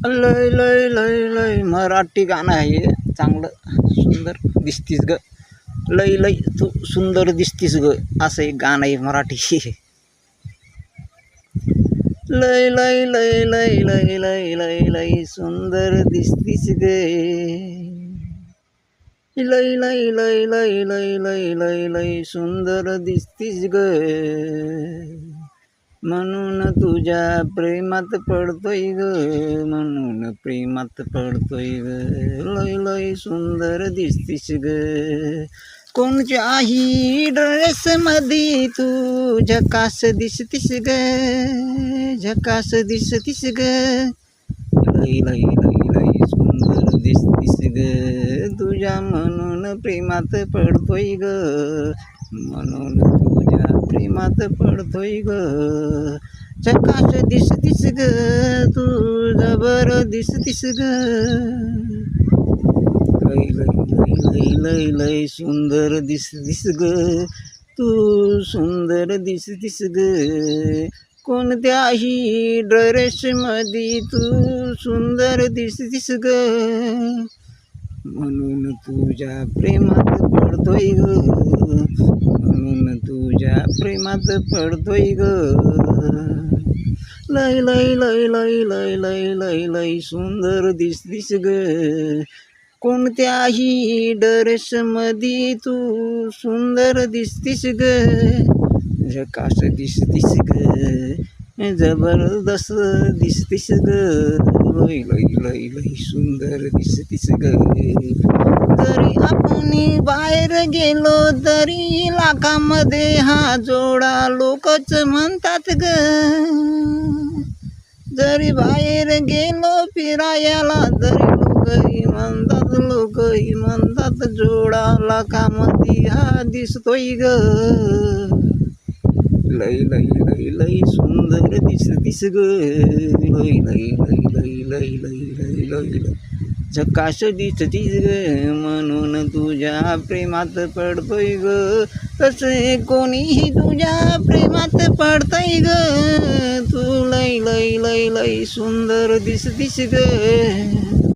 लय लय लय लय मराठी गाणं आहे चांगलं. सुंदर दिसतीस ग, लय लय तू सुंदर दिसतीस ग, असं एक गाणं आहे मराठी. लय लय लय लय लय लय लय लय सुंदर दिसतीस ग, लय लय लय लय लय लय लय लय सुंदर दिसतीस ग, म्हणून तुझ्या प्रेमात पडतोय ग, म्हणून प्रेमात पडतोय ग, लय लय सुंदर दिसतीस ग. कोणत्याही ड्रेस मध्ये तू झकास दिसतीस ग, झकास दिसतीस ग, लय लय लय लय सुंदर दिसतीस ग, तुझ्या म्हणून प्रेमात पडतोय ग, म्हणून तुझ्या प्रेमात पडतोय ग, झकास दिसतीस ग, तू जबर दिसतीस ग, लय लय लय लय लय सुंदर दिसतीस ग, तू सुंदर दिसतीस ग. कोणत्याही ड्रेस मध्ये तू सुंदर दिसतीस ग, म्हणून तुझ्या प्रेमात पडतोय ग, म्हणून तुझ्या प्रेमात पडतोय ग, लय लय लय लय लय लय लय लय सुंदर दिसतीस ग. कोणत्याही ड्रेस मध्ये तू सुंदर दिसतीस ग, झकास दिसतीस ग, जबरदस्त दिसतीस ग, लय लय लय लय सुंदर दिसतीस ग. जरी आपण बाहेर गेलो तरी लाखामध्ये हा जोडा लोकच म्हणतात ग, जरी बाहेर गेलो फिरायला तरी लोकही म्हणतात जोडा लाखामध्ये हा दिसतोय ग, लय लय लय लय सुंदर दिसतीस ग, लय लय लय लय लय लय लय लय झकास दिसतीस ग, म्हणून तुझ्या प्रेमात पडतोय ग, तसे कोणीही तुझ्या प्रेमात पडतंय ग, तू लय लय लय लय सुंदर दिसतीस ग.